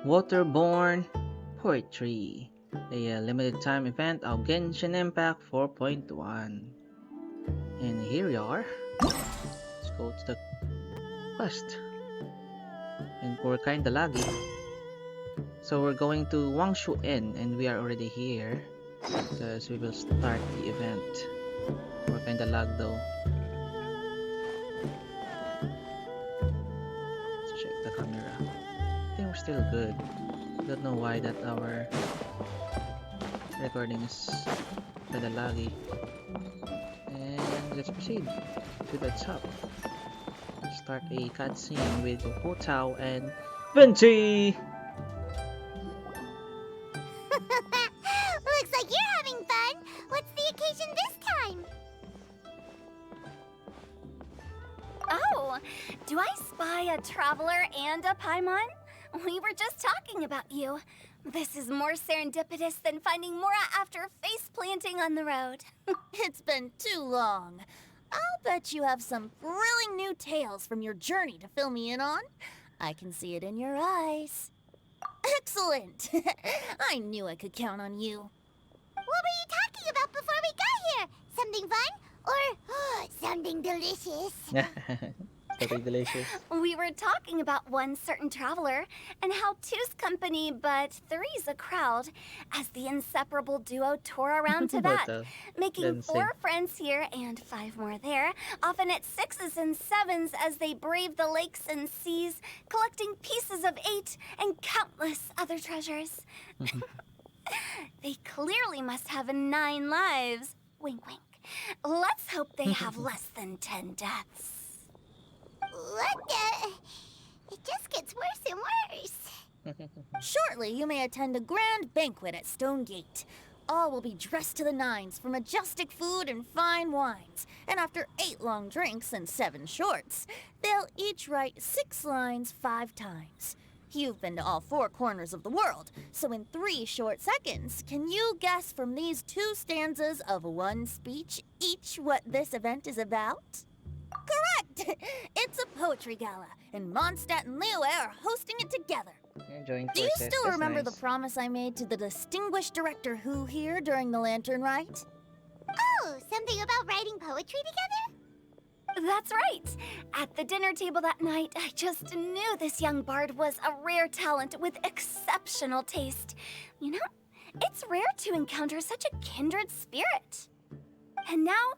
Waterborne Poetry, a limited time event of Genshin Impact 4.1. And here we are. Let's go to the quest. And we're kinda laggy. So we're going to Wangshu Inn and we are already here because we will start the event. We're kinda lagged though. Let's check the camera. I think we're still good. Don't know why that our recording is kinda laggy. And let's proceed to the top. Start a cutscene with Hotao and Venti! Looks like you're having fun. What's the occasion this time? Oh, do I spy a traveler and a Paimon? We were just talking about you. This is more serendipitous than finding Mora after face planting on the road. It's been too long. I'll bet you have some thrilling new tales from your journey to fill me in on. I can see it in your eyes. Excellent! I knew I could count on you. What were you talking about before we got here? Something fun? Or something delicious? Very delicious. We were talking about one certain traveler and how two's company but three's a crowd as the inseparable duo tore around Tibet, making 4 friends here and 5 more there, often at 6s and 7s as they brave the lakes and seas, collecting pieces of 8 and countless other treasures. They clearly must have 9 lives. Wink, wink. Let's hope they have less than 10 deaths. What the? It just gets worse and worse. Shortly, you may attend a grand banquet at Stone Gate. All will be dressed to the nines for majestic food and fine wines. And after 8 long drinks and 7 shorts, they'll each write 6 lines 5 times. You've been to all 4 corners of the world, so in 3 short seconds, can you guess from these 2 stanzas of 1 speech each what this event is about? Correct! It's a poetry gala, and Mondstadt and Liyue are hosting it together. Do you still remember the promise I made to the distinguished director Who here during the Lantern Rite? Oh, something about writing poetry together? That's right. At the dinner table that night, I just knew this young bard was a rare talent with exceptional taste. You know, it's rare to encounter such a kindred spirit. And now,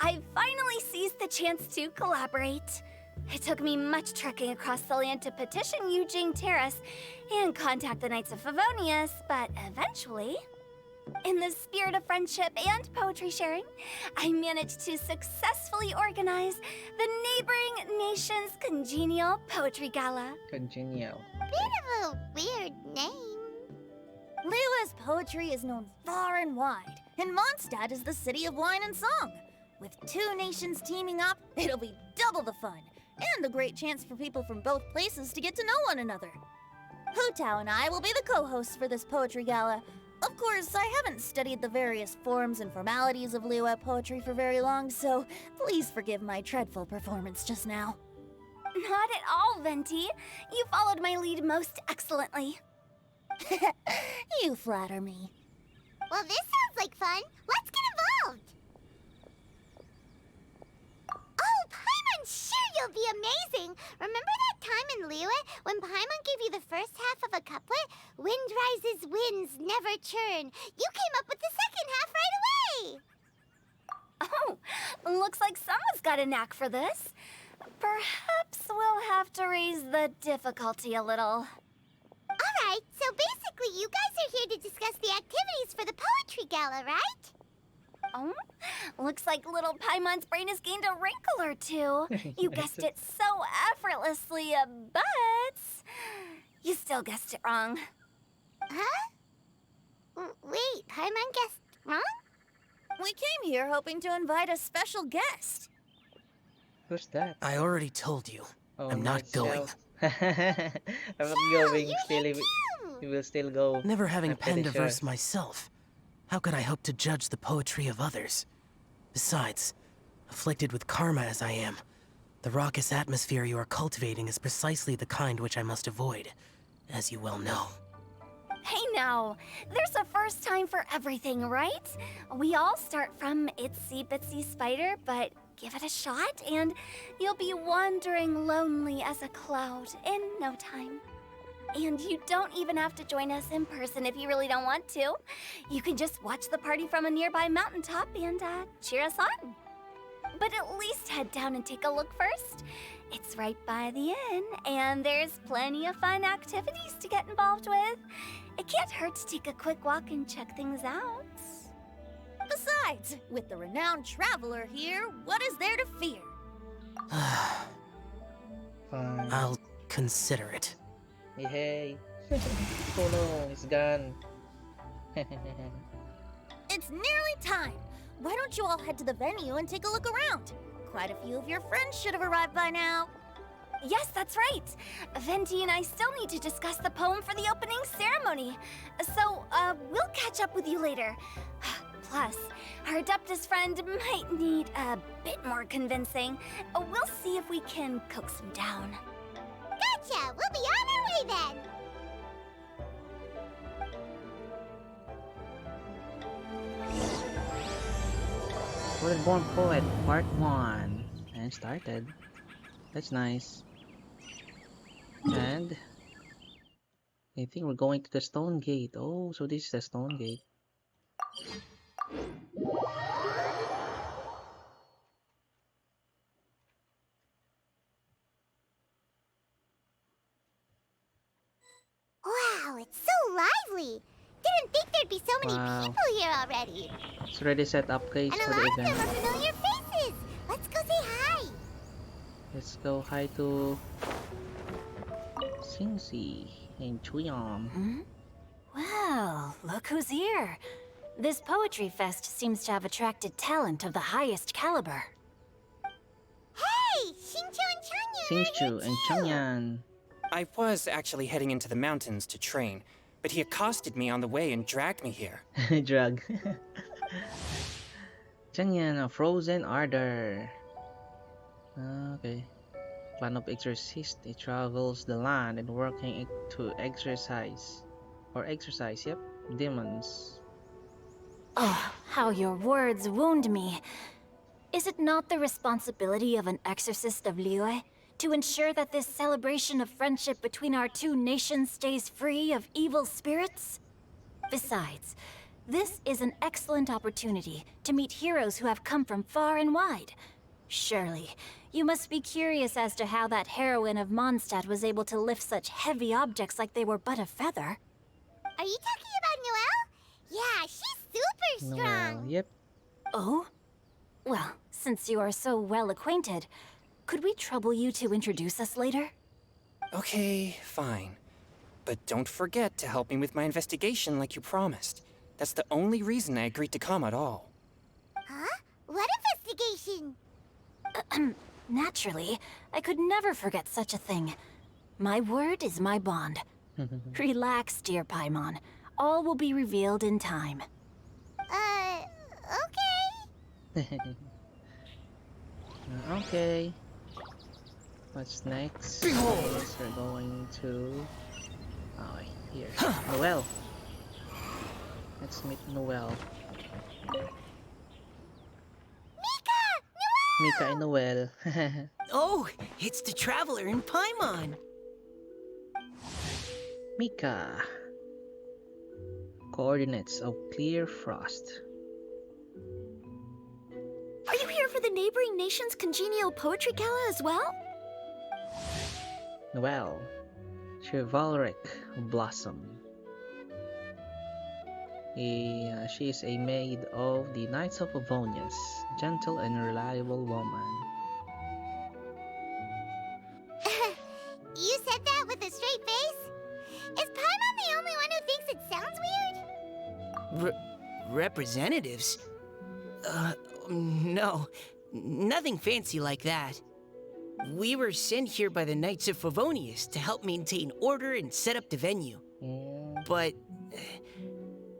I finally seized the chance to collaborate. It took me much trekking across the land to petition Eugene Terrace and contact the Knights of Favonius, but eventually, in the spirit of friendship and poetry sharing, I managed to successfully organize the neighboring nation's Congenial Poetry Gala. Congenial. Bit of a weird name. Liyue's poetry is known far and wide, and Mondstadt is the city of wine and song. With 2 nations teaming up, it'll be double the fun, and a great chance for people from both places to get to know one another. Hotao and I will be the co-hosts for this poetry gala. Of course, I haven't studied the various forms and formalities of Liyue poetry for very long, so please forgive my dreadful performance just now. Not at all, Venti. You followed my lead most excellently. You flatter me. Well, this sounds like fun. Let's get involved. Oh, Paimon, sure you'll be amazing. Remember that time in Liyue when Paimon gave you the first half of a couplet? Wind rises, winds never churn. You came up with the second half right away. Oh, looks like someone's got a knack for this. Perhaps we'll have to raise the difficulty a little. All right, so basically you guys are here to discuss the activities for the poetry gala, right? Oh, looks like little Paimon's brain has gained a wrinkle or 2. You guessed it so effortlessly, but you still guessed it wrong. Huh? Wait, Paimon guessed wrong? We came here hoping to invite a special guest. Who's that? I already told you. Oh, I'm not going. I'm not going. you're Still, here he will still go. Never having I'm pretty penned a sure. verse myself, how could I hope to judge the poetry of others? Besides, afflicted with karma as I am, the raucous atmosphere you are cultivating is precisely the kind which I must avoid. as you well know. Hey now, there's a first time for everything, right? We all start from itsy bitsy spider, but give it a shot and you'll be wandering lonely as a cloud in no time. And you don't even have to join us in person if you really don't want to. You can just watch the party from a nearby mountaintop and cheer us on. But at least head down and take a look first. It's right by the inn, and there's plenty of fun activities to get involved with. It can't hurt to take a quick walk and check things out. Besides, with the renowned traveler here, what is there to fear? Fine. I'll consider it. Hey. Oh no, it's gone. It's nearly time. Why don't you all head to the venue and take a look around? Quite a few of your friends should have arrived by now. Yes, that's right. Venti and I still need to discuss the poem for the opening ceremony. So, we'll catch up with you later. Plus, our Adeptus friend might need a bit more convincing. We'll see if we can coax him down. Gotcha! We'll be on our way then! Waterborne Poet Part 1. And started. That's nice. And I think we're going to the Stone Gate. Oh, so this is the Stone Gate. Wow, it's so lively! Didn't think there'd be so many Wow. people here already. It's already set up case And a for lot the of them event. are familiar faces. Let's go say hi. Let's go hi to Singsi and Chuyam. Well, look who's here. This poetry fest seems to have attracted talent of the highest caliber. Hey, Xingqiu and Chanya. Singchu and Changyan. I was actually heading into the mountains to train, but he accosted me on the way and dragged me here. Drug. Changyan, a frozen ardor. Okay. Plan of exorcist. He travels the land and working to exercise. Or exercise, yep. Demons. Oh, how your words wound me. Is it not the responsibility of an exorcist of Liyue to ensure that this celebration of friendship between our two nations stays free of evil spirits? Besides, this is an excellent opportunity to meet heroes who have come from far and wide. Surely, you must be curious as to how that heroine of Mondstadt was able to lift such heavy objects like they were but a feather. Are you talking about Noelle? Yeah, she's super strong. Noel, yep. Oh? Well, since you are so well acquainted, could we trouble you to introduce us later? Okay, fine. But don't forget to help me with my investigation like you promised. That's the only reason I agreed to come at all. Huh? What investigation? Naturally, I could never forget such a thing. My word is my bond. Relax, dear Paimon. All will be revealed in time. Okay. Okay. What's next? Yes, we're going to... Oh, here. Noel. Let's meet Noel. Mika and Noel. Oh, it's the traveler in Paimon. Mika. Coordinates of Clear Frost. Are you here for the neighboring nation's Congenial Poetry Gala as well? Noel. Chivalric Blossom. She is a maid of the Knights of Avonius, gentle and reliable woman. You said that with a straight face? Is Paimon the only one who thinks it sounds weird? Representatives? No. Nothing fancy like that. We were sent here by the Knights of Favonius to help maintain order and set up the venue. But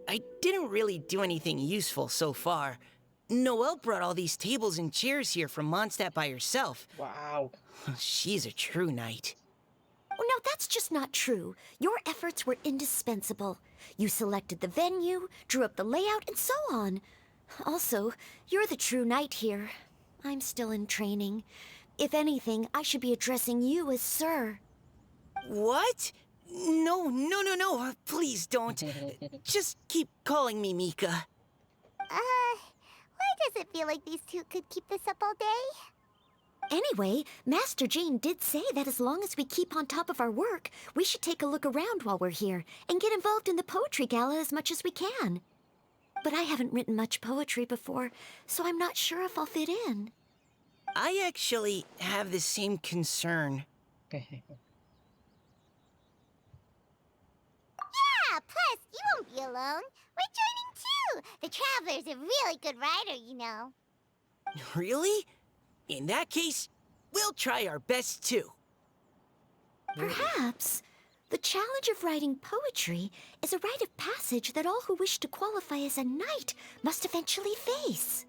I didn't really do anything useful so far. Noelle brought all these tables and chairs here from Mondstadt by herself. Wow. She's a true knight. Oh, no, that's just not true. Your efforts were indispensable. You selected the venue, drew up the layout, and so on. Also, you're the true knight here. I'm still in training. If anything, I should be addressing you as Sir. What? No, no, no, no. Please don't. Just keep calling me Mika. Why does it feel like these two could keep this up all day? Anyway, Master Jane did say that as long as we keep on top of our work, we should take a look around while we're here and get involved in the poetry gala as much as we can. But I haven't written much poetry before, so I'm not sure if I'll fit in. I actually have the same concern. Yeah, plus, you won't be alone. We're joining too. The Traveler's a really good writer, you know. Really? In that case, we'll try our best too. Perhaps the challenge of writing poetry is a rite of passage that all who wish to qualify as a knight must eventually face.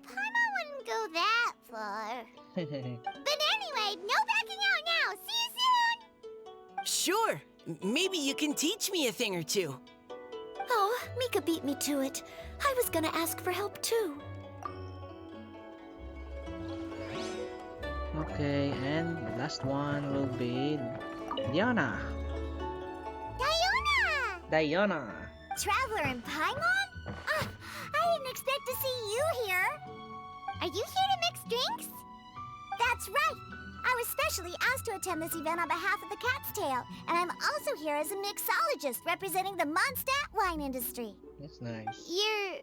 Paimon wouldn't go that far. But anyway, no backing out now. See you soon! Sure. Maybe you can teach me a thing or two. Oh, Mika beat me to it. I was gonna ask for help too. Okay, and the last one will be Diana. Diana. Traveler and Paimon? I didn't expect to see you here. Are you here to mix drinks? That's right. I was specially asked to attend this event on behalf of the Cat's Tail, and I'm also here as a mixologist representing the Mondstadt wine industry. That's nice. You're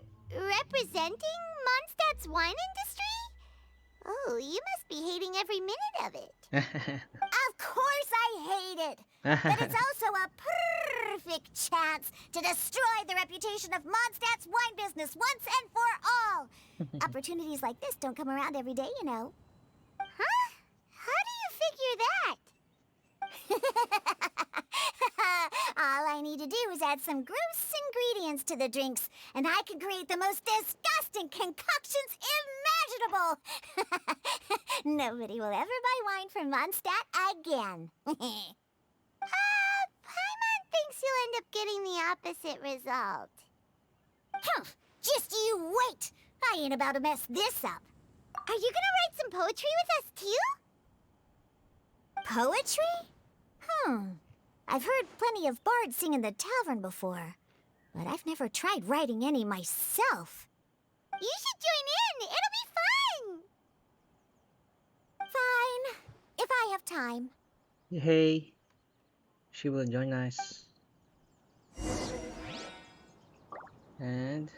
representing Mondstadt's wine industry? Oh, you must be hating every minute of it. Of course I hate it. But it's also a perfect chance to destroy the reputation of Mondstadt's wine business once and for all. Opportunities like this don't come around every day, you know. Huh? How do you figure that? All I need to do is add some gross ingredients to the drinks, and I can create the most disgusting concoctions imaginable. Nobody will ever buy wine from Mondstadt again. Paimon thinks you'll end up getting the opposite result. Just you wait. I ain't about to mess this up. Are you gonna write some poetry with us too? Poetry? I've heard plenty of bards sing in the tavern before, but I've never tried writing any myself. You should join in. It'll be fun. Fine, if I have time. Hey, she will join us. And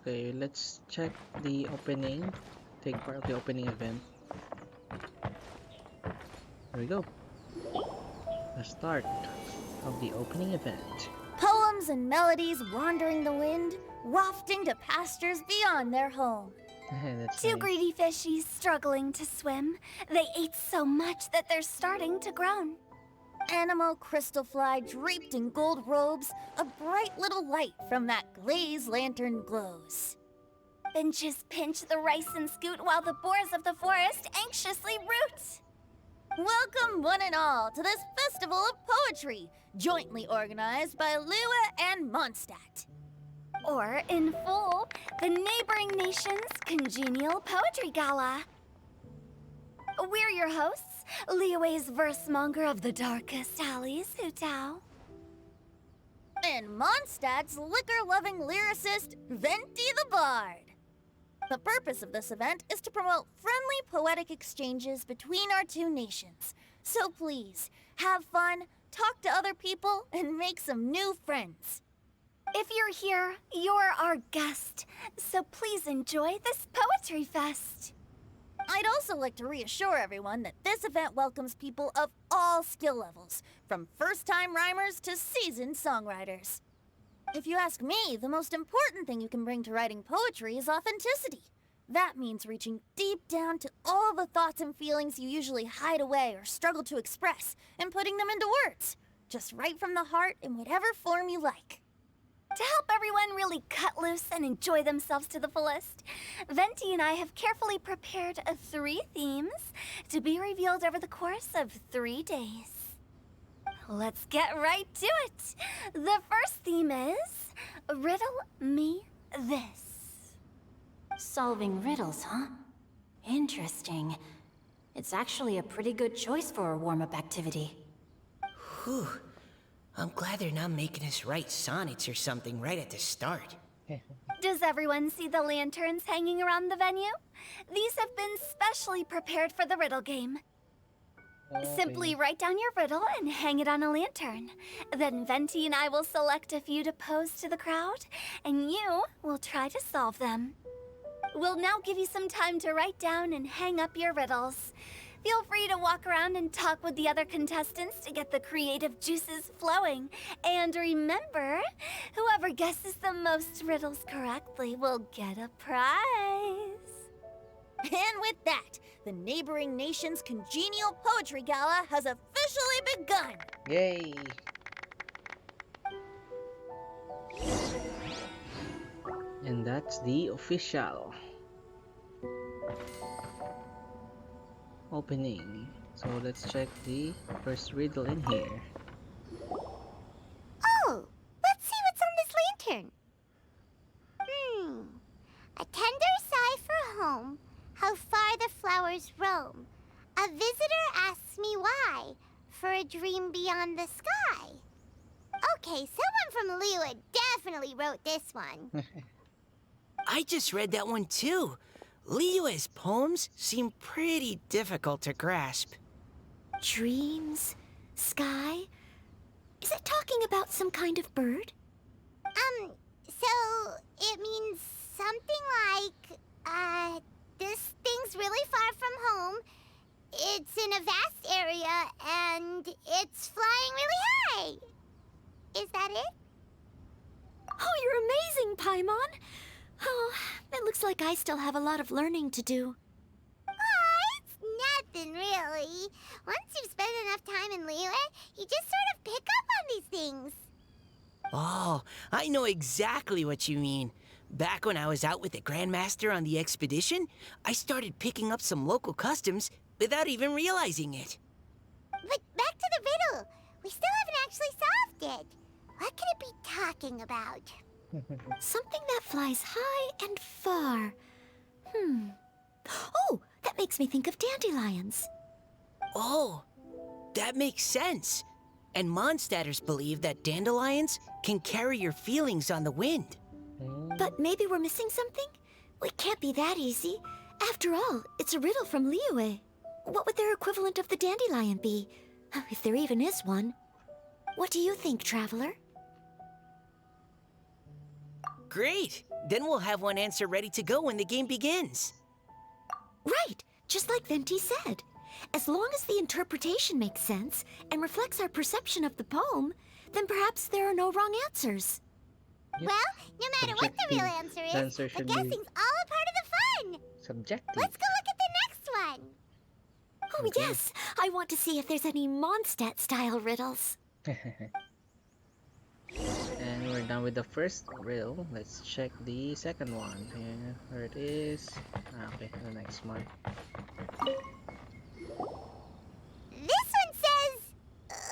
okay, let's check the opening. Take part of the opening event. Here we go. The start of the opening event. Poems and melodies wandering the wind, wafting to pastures beyond their home. That's Two nice. greedy fishies struggling to swim. They ate so much that they're starting to groan. Animal crystal fly draped in gold robes, a bright little light from that glazed lantern glows. Benches pinch the rice and scoot while the boars of the forest anxiously root. Welcome one and all to this festival of poetry, jointly organized by Liyue and Mondstadt. Or, in full, the neighboring nation's Congenial Poetry Gala. We're your hosts, Liyue's verse-monger of the darkest alleys, Hutao. And Mondstadt's liquor-loving lyricist, Venti the Bard. The purpose of this event is to promote friendly poetic exchanges between our two nations. So please, have fun, talk to other people, and make some new friends. If you're here, you're our guest, so please enjoy this poetry fest. I'd also like to reassure everyone that this event welcomes people of all skill levels, from first-time rhymers to seasoned songwriters. If you ask me, the most important thing you can bring to writing poetry is authenticity. That means reaching deep down to all the thoughts and feelings you usually hide away or struggle to express, and putting them into words. Just right from the heart in whatever form you like. To help everyone really cut loose and enjoy themselves to the fullest, Venti and I have carefully prepared 3 themes to be revealed over the course of 3 days. Let's get right to it. The first theme is Riddle Me This. Solving riddles, huh? Interesting. It's actually a pretty good choice for a warm-up activity. Whew. I'm glad they're not making us write sonnets or something right at the start. Does everyone see the lanterns hanging around the venue? These have been specially prepared for the riddle game. Simply write down your riddle and hang it on a lantern. Then Venti and I will select a few to pose to the crowd, and you will try to solve them. We'll now give you some time to write down and hang up your riddles. Feel free to walk around and talk with the other contestants to get the creative juices flowing. And remember, whoever guesses the most riddles correctly will get a prize. And with that, the neighboring nation's Congenial Poetry Gala has officially begun! Yay! And that's the official opening. So let's check the first riddle in here. Oh, let's see what's on this lantern. A tender sigh for home, how far the flowers roam. A visitor asks me why, for a dream beyond the sky. Okay, someone from Liyue definitely wrote this one. I just read that one too. Liyue's poems seem pretty difficult to grasp. Dreams? Sky? Is it talking about some kind of bird? So it means something like, this thing's really far from home. It's in a vast area, and it's flying really high. Is that it? Oh, you're amazing, Paimon! Oh, it looks like I still have a lot of learning to do. It's nothing, really. Once you've spent enough time in Liyue, you just sort of pick up on these things. Oh, I know exactly what you mean. Back when I was out with the Grandmaster on the expedition, I started picking up some local customs without even realizing it. But back to the riddle. We still haven't actually solved it. What could it be talking about? Something that flies high and far. Oh, that makes me think of dandelions. Oh, that makes sense. And Mondstatters believe that dandelions can carry your feelings on the wind. But maybe we're missing something? It can't be that easy. After all, it's a riddle from Liyue. What would their equivalent of the dandelion be? If there even is one. What do you think, Traveler? Great! Then we'll have one answer ready to go when the game begins. Right, just like Venti said. As long as the interpretation makes sense and reflects our perception of the poem, then perhaps there are no wrong answers. Yep. Well, no matter what the real answer is, Answer the should be guessing's all a part of the fun. subjective. Let's go look at the next one. Oh, Okay. yes, I want to see if there's any Mondstadt-style riddles. And we're done with the first riddle. Let's check the second one. Here, where it is. Okay, the next one. This one says,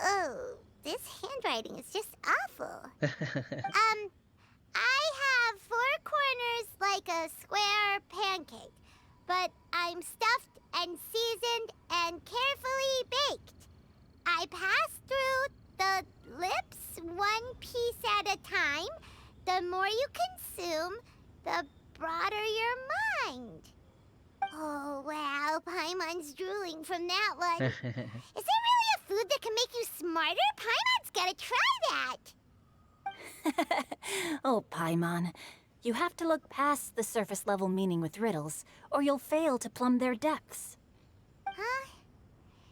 oh, this handwriting is just awful. I have 4 corners like a square pancake, but I'm stuffed and seasoned and carefully baked. I pass through the lips 1 piece at a time. The more you consume, the broader your mind. Oh, wow, Paimon's drooling from that one. Is there really a food that can make you smarter? Paimon's gotta try that. Oh, Paimon, you have to look past the surface-level meaning with riddles, or you'll fail to plumb their depths. Huh?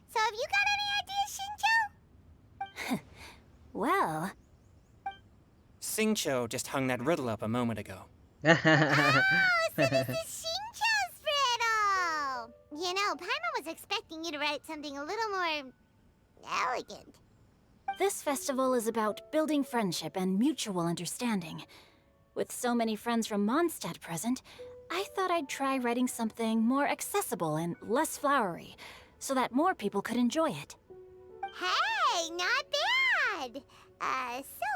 So have you got any ideas, Shinjo? Well, Singcho just hung that riddle up a moment ago. Oh, so this is Shincho's riddle. You know, Paimon was expecting you to write something a little more elegant. This festival is about building friendship and mutual understanding. With so many friends from Mondstadt present, I thought I'd try writing something more accessible and less flowery, so that more people could enjoy it. Hey, not bad!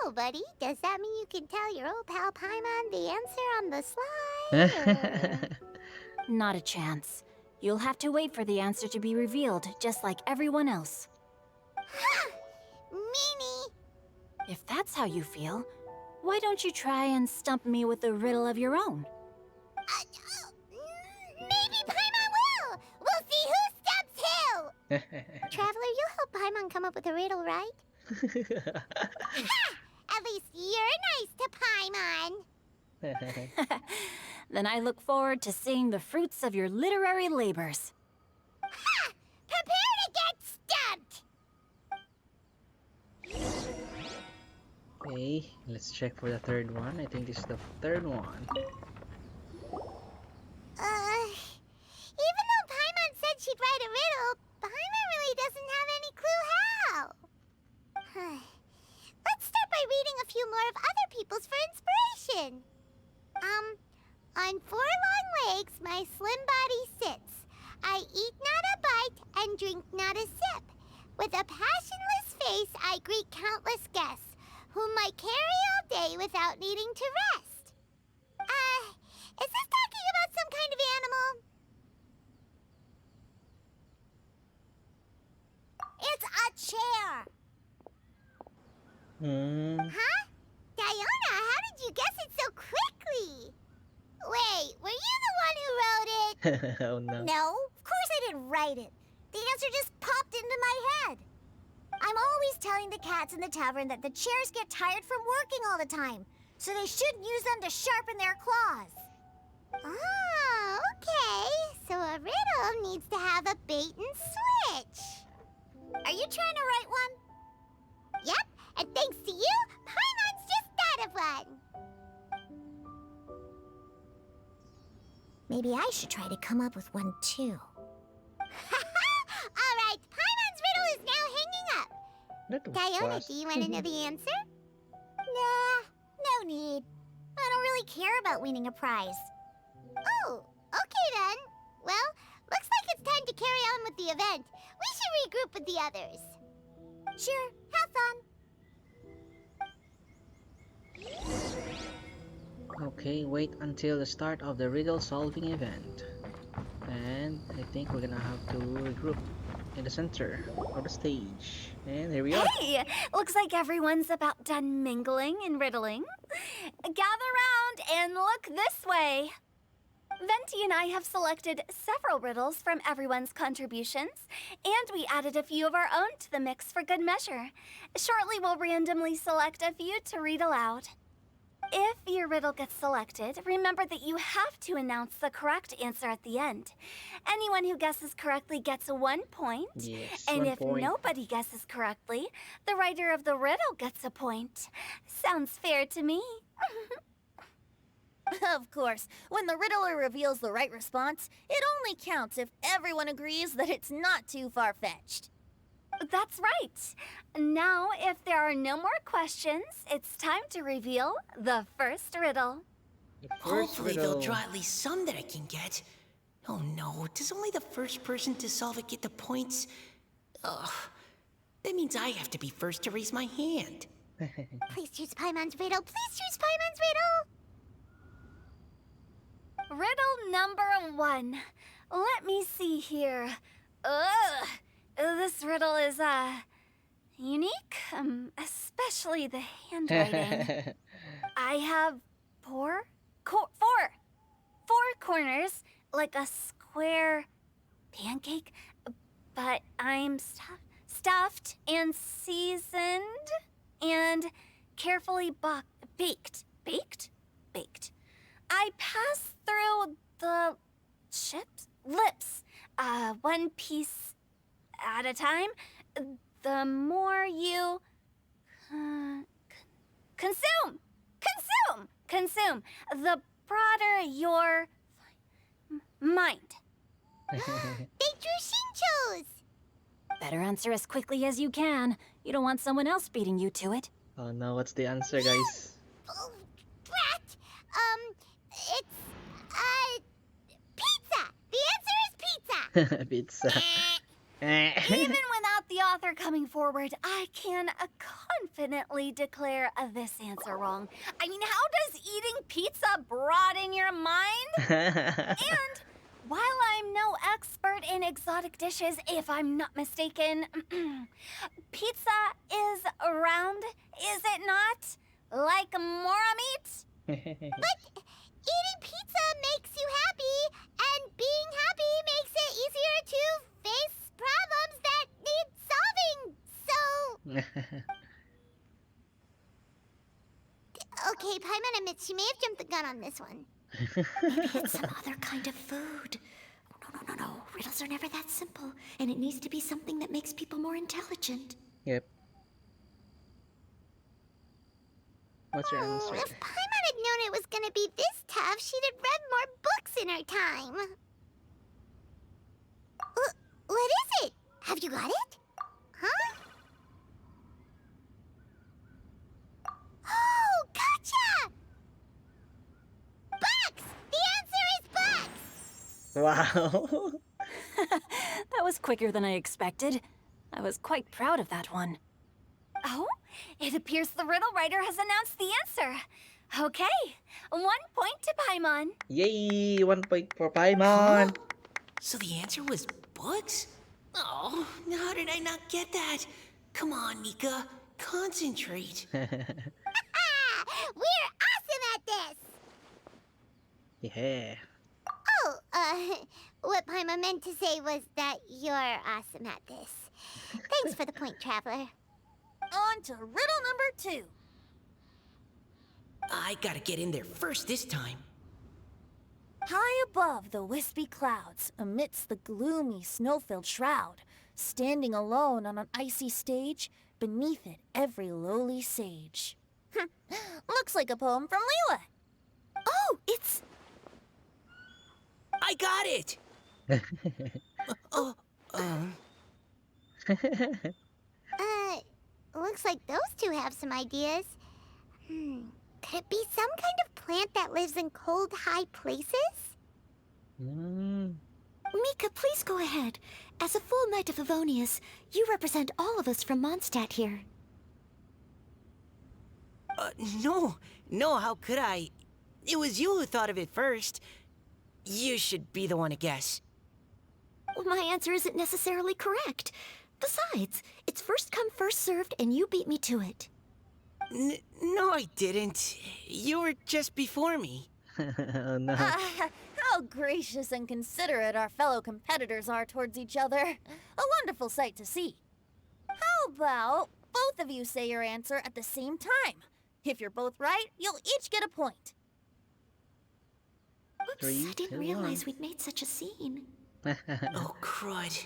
So, buddy, does that mean you can tell your old pal Paimon the answer on the slide? or- Not a chance. You'll have to wait for the answer to be revealed, just like everyone else. Ha! Meanie! If that's how you feel, why don't you try and stump me with a riddle of your own? Maybe Paimon will! We'll see who stumps who! Traveler, you'll help Paimon come up with a riddle, right? Ha! At least you're nice to Paimon! Then I look forward to seeing the fruits of your literary labors. Ha! Prepare to get stumped! Okay, let's check for the third one. I think this is the third one. Even though Paimon said she'd write a riddle, Paimon really doesn't have any clue how. Let's start by reading a few more of other people's for inspiration. On 4 long legs, my slim body sits. I eat not a bite and drink not a sip. With a passionless face, I greet countless guests, whom I carry all day without needing to rest. Is this talking about some kind of animal? It's a chair. Huh? Diona, how did you guess it so quickly? Wait, were you the one who wrote it? Oh no. No, of course I didn't write it. The answer just popped into my head. I'm always telling the cats in the tavern that the chairs get tired from working all the time, so they shouldn't use them to sharpen their claws. Oh, okay. So a riddle needs to have a bait and switch. Are you trying to write one? Yep, and thanks to you, Paimon's just thought of one. Maybe I should try to come up with one too. All right, Paimon's riddle is now hanging up. That was Diona, fast. do you want to know the answer? Nah, no need. I don't really care about winning a prize. Oh, okay then. Well, looks like it's time to carry on with the event. We should regroup with the others. Sure, have fun. Okay, wait until the start of the riddle solving event. And I think we're gonna have to regroup in the center of the stage. And here we are. Hey! Looks like everyone's about done mingling and riddling. Gather round and look this way. Venti and I have selected several riddles from everyone's contributions, and we added a few of our own to the mix for good measure. Shortly, we'll randomly select a few to read aloud. If your riddle gets selected, remember that you have to announce the correct answer at the end. Anyone who guesses correctly gets 1 point. Yes, And 1 if point. nobody guesses correctly, the writer of the riddle gets a point. Sounds fair to me. Of course, when the riddler reveals the right response, it only counts if everyone agrees that it's not too far-fetched. That's right. Now, if there are no more questions, it's time to reveal the first riddle. The first Hopefully they'll riddle. draw at least some that I can get. Oh no, does only the first person to solve it get the points? Ugh. That means I have to be first to raise my hand. Please choose Paimon's riddle. Please choose Paimon's riddle. Riddle number 1. Let me see here. Ugh. This riddle is, unique, especially the handwriting. I have four corners, like a square pancake, but I'm stuffed and seasoned and carefully baked. Baked. I pass through the lips, 1 piece at a time. The more you consume, the broader your mind. They drew Shinchos. Better answer as quickly as you can. You don't want someone else beating you to it. Oh no, what's the answer, guys? Oh, brat! It's, pizza! The answer is pizza! Pizza. Even without the author coming forward, I can confidently declare this answer wrong. I mean, how does eating pizza broaden your mind? And while I'm no expert in exotic dishes, if I'm not mistaken, pizza is round, is it not? Like mora meat? But eating pizza makes you happy, and being happy makes it easier to face problems that need solving, so... Okay, Paimon admits she may have jumped the gun on this one. Maybe it's some other kind of food. No. Riddles are never that simple, and it needs to be something that makes people more intelligent. Yep. What's your answer? If Paimon had known it was gonna be this tough, she'd have read more books in her time. What is it? Have you got it? Huh? Oh, gotcha! Bucks! The answer is bucks! Wow. That was quicker than I expected. I was quite proud of that one. Oh, it appears the riddle writer has announced the answer. Okay, 1 point to Paimon. Yay! 1 point for Paimon. So the answer was books? Oh, how did I not get that? Come on, Nika. Concentrate. We're awesome at this! Yeah. Oh, what Paimon meant to say was that you're awesome at this. Thanks for the point, Traveler. On to riddle number 2. I gotta get in there first this time. High above the wispy clouds, amidst the gloomy snow-filled shroud, standing alone on an icy stage, beneath it every lowly sage. Looks like a poem from Liyue. Oh, it's... I got it! Looks like those two have some ideas. Could it be some kind of plant that lives in cold, high places? Mika, please go ahead. As a full Knight of Favonius, you represent all of us from Mondstadt here. No, how could I? It was you who thought of it first. You should be the one to guess. Well, my answer isn't necessarily correct. Besides, it's first come, first served, and you beat me to it. No, I didn't. You were just before me. Oh no. How gracious and considerate our fellow competitors are towards each other. A wonderful sight to see. How about both of you say your answer at the same time? If you're both right, you'll each get a point. Oops, 3, I didn't 2, realize we'd made such a scene. Oh, crud.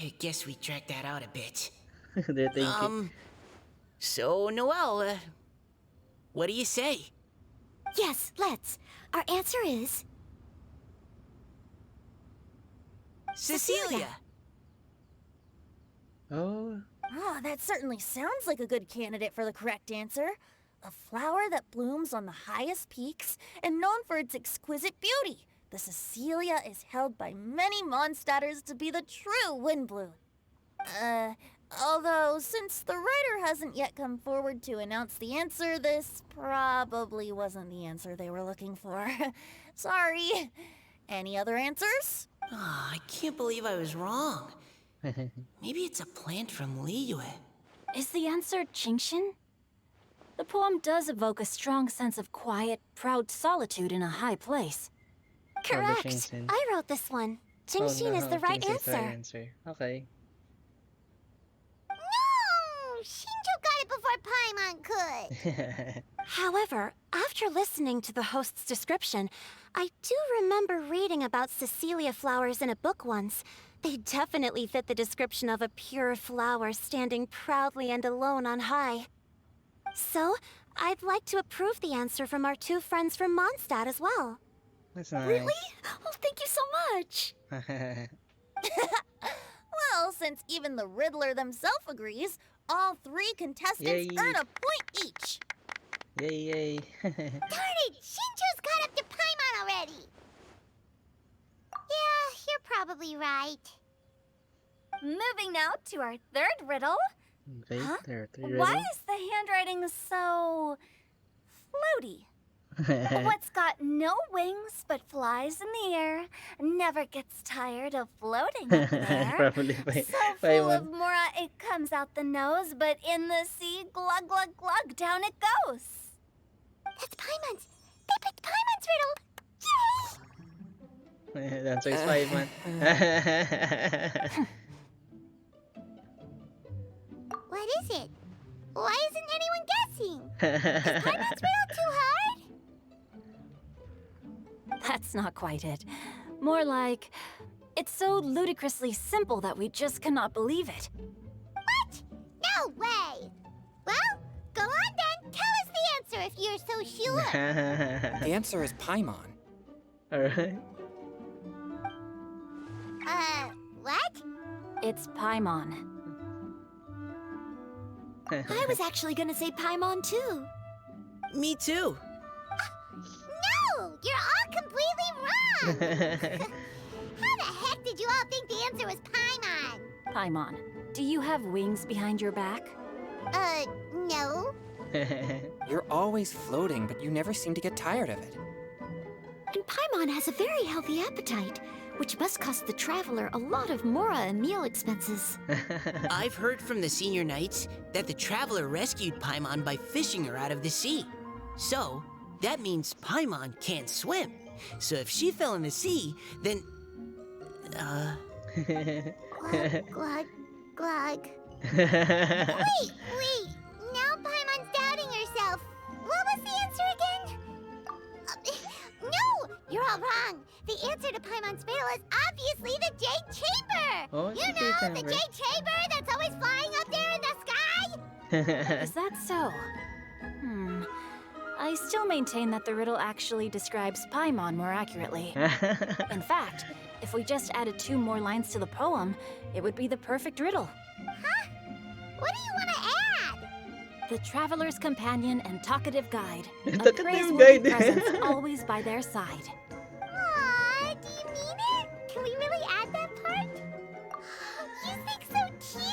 I guess we dragged that out a bit. They're thinking. So, Noelle, what do you say? Yes, let's. Our answer is... Cecilia! Oh. Oh, that certainly sounds like a good candidate for the correct answer. A flower that blooms on the highest peaks and known for its exquisite beauty. The Cecilia is held by many Mondstadters to be the true windbloom. Although, since the writer hasn't yet come forward to announce the answer, this probably wasn't the answer they were looking for. Sorry. Any other answers? Oh, I can't believe I was wrong. Maybe it's a plant from Liyue. Is the answer Genshin? The poem does evoke a strong sense of quiet, proud solitude in a high place. Correct. Genshin. I wrote this one. Genshin is the right Genshin is the right answer. answer. Okay. No! Shinjo got it before Paimon could. However, after listening to the host's description, I do remember reading about Cecilia flowers in a book once. They definitely fit the description of a pure flower standing proudly and alone on high. So, I'd like to approve the answer from our two friends from Mondstadt as well. That's nice. Really? Oh, thank you so much. Well, since even the Riddler themselves agrees, All 3 contestants Yay. earn a point each. Yay, yay. Darn it! Shinjo's caught up to Paimon already! Yeah, you're probably right. Moving now to our third riddle. Okay, Huh? there are 3 Why riddles. is the handwriting so floaty? What's got no wings but flies in the air, never gets tired of floating up there. Probably So full of Paimon. mora it comes out the nose, but in the sea, glug glug glug, down it goes. That's Paimon's! They picked Paimon's riddle! Yay! The answer is Paimon. What is it? Why isn't anyone guessing? Is Paimon's riddle too hard? That's not quite it. More like, it's so ludicrously simple that we just cannot believe it. What? No way! Well, go on then. Tell us the answer if you're so sure. The answer is Paimon. Alright. What? It's Paimon. I was actually gonna say Paimon too. Me too. No! You're all completely wrong! How the heck did you all think the answer was Paimon? Paimon, do you have wings behind your back? No. You're always floating, but you never seem to get tired of it. And Paimon has a very healthy appetite, which must cost the traveler a lot of mora and meal expenses. I've heard from the senior knights that the traveler rescued Paimon by fishing her out of the sea. So, that means Paimon can't swim. So if she fell in the sea, then... Glug, glug, glug. Wait! Now Paimon's doubting herself. What was the answer again? No! You're all wrong. The answer to Paimon's riddle is obviously the Jade Chamber! Oh, You it's the know, Jade the Chamber. Jade Chamber that's always flying up there in the sky? Is that so? I still maintain that the riddle actually describes Paimon more accurately. In fact, if we just added 2 more lines to the poem, it would be the perfect riddle. Huh? What do you want to add? The traveler's companion and talkative guide. A Talkative praiseworthy guide. presence always by their side. Aw, do you mean it? Can we really add that part? You think so cute?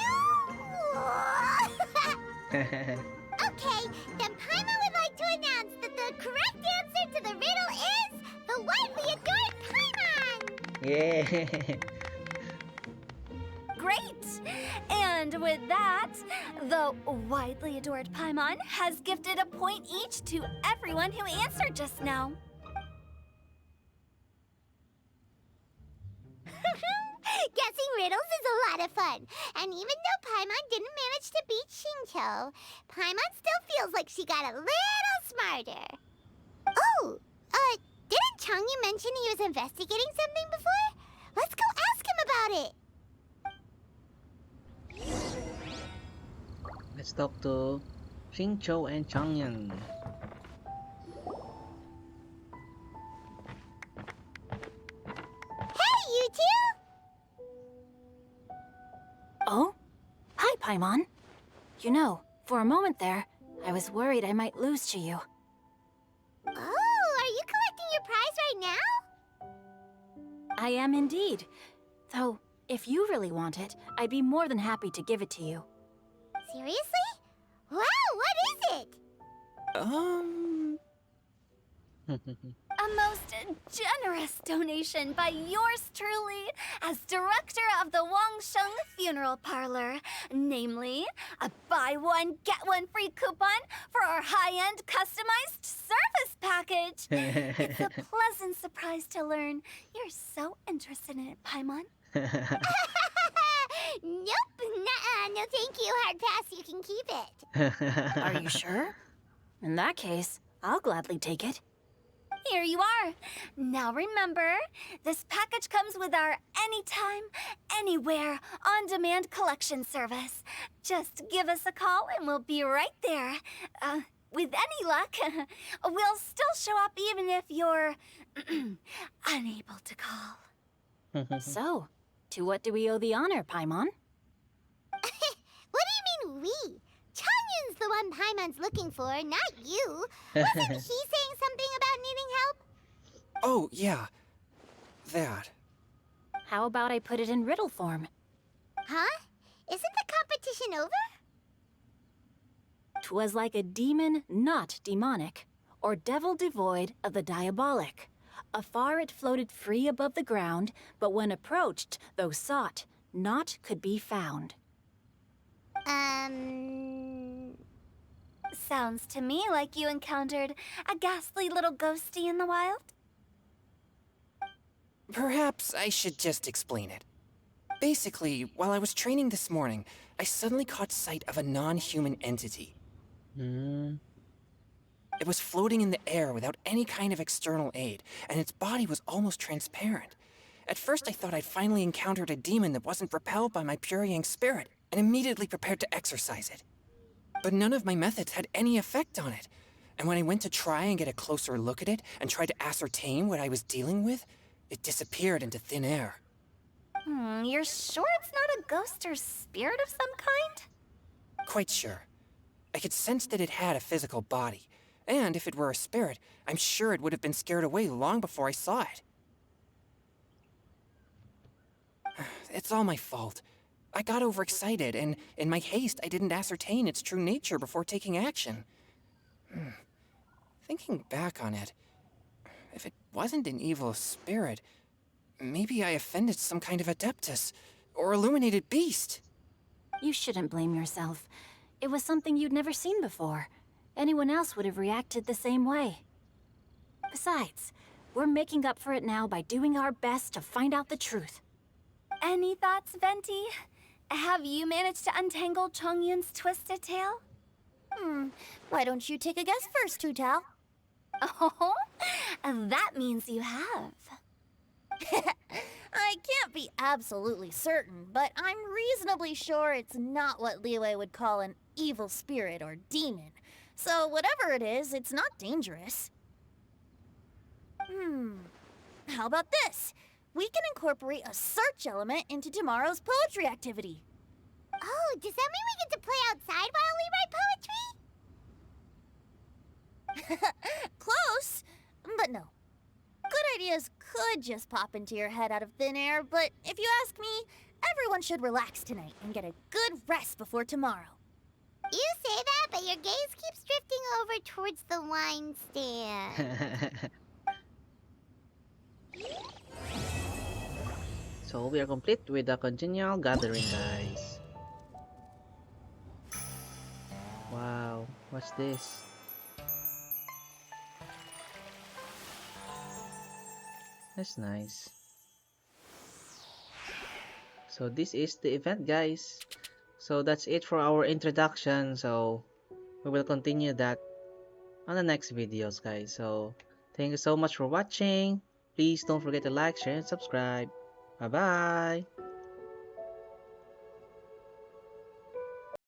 Okay, then Paimon would like to announce that the correct answer to the riddle is the widely adored Paimon! Yeah. Great! And with that, the widely adored Paimon has gifted a point each to everyone who answered just now. Guessing riddles is a lot of fun. And even though Paimon didn't manage to beat Shincho, Paimon still feels like she got a little smarter. Oh, didn't Changyu mention he was investigating something before? Let's go ask him about it. Let's talk to Shincho and Changyan. Hey, you two! Oh? Hi, Paimon. You know, for a moment there, I was worried I might lose Chiyu. Oh, are you collecting your prize right now? I am indeed. Though, if you really want it, I'd be more than happy to give it to you. Seriously? Wow, what is it? A most generous donation by yours truly as director of the Wangshu Funeral Parlor. Namely, a buy one, get one free coupon for our high-end customized service package. It's a pleasant surprise to learn you're so interested in it, Paimon. Nope, nuh-uh, no thank you, hard pass, you can keep it. Are you sure? In that case, I'll gladly take it. Here you are. Now remember, this package comes with our anytime, anywhere, on-demand collection service. Just give us a call and we'll be right there. With any luck, we'll still show up even if you're unable to call. So, to what do we owe the honor, Paimon? What do you mean, Wee! Chanyun's the one Paimon's looking for, not you. Wasn't he saying something about needing help? Oh, yeah. That. How about I put it in riddle form? Huh? Isn't the competition over? 'Twas like a demon not demonic, or devil devoid of the diabolic. Afar it floated free above the ground, but when approached, though sought, naught could be found. Sounds to me like you encountered a ghastly little ghosty in the wild. Perhaps I should just explain it. Basically, while I was training this morning, I suddenly caught sight of a non-human entity. It was floating in the air without any kind of external aid, and its body was almost transparent. At first I thought I'd finally encountered a demon that wasn't repelled by my pure yang spirit, and immediately prepared to exorcise it. But none of my methods had any effect on it, and when I went to try and get a closer look at it and tried to ascertain what I was dealing with, it disappeared into thin air. You're sure it's not a ghost or spirit of some kind? Quite sure. I could sense that it had a physical body, and if it were a spirit, I'm sure it would have been scared away long before I saw it. It's all my fault. I got overexcited, and in my haste, I didn't ascertain its true nature before taking action. Thinking back on it, if it wasn't an evil spirit, maybe I offended some kind of adeptus, or illuminated beast. You shouldn't blame yourself. It was something you'd never seen before. Anyone else would have reacted the same way. Besides, we're making up for it now by doing our best to find out the truth. Any thoughts, Venti? Have you managed to untangle Chongyun's twisted tail? Why don't you take a guess first, Tutao? Oh, that means you have. I can't be absolutely certain, but I'm reasonably sure it's not what Liyue would call an evil spirit or demon. So whatever it is, it's not dangerous. How about this? We can incorporate a search element into tomorrow's poetry activity. Oh, does that mean we get to play outside while we write poetry? Close, but no. Good ideas could just pop into your head out of thin air, but if you ask me, everyone should relax tonight and get a good rest before tomorrow. You say that, but your gaze keeps drifting over towards the wine stand. So we are complete with the Congenial gathering, guys. Wow, what's this? That's nice. So this is the event, guys. So that's it for our introduction. So we will continue that on the next videos, guys. So thank you so much for watching. Please don't forget to like, share, and subscribe. Bye bye.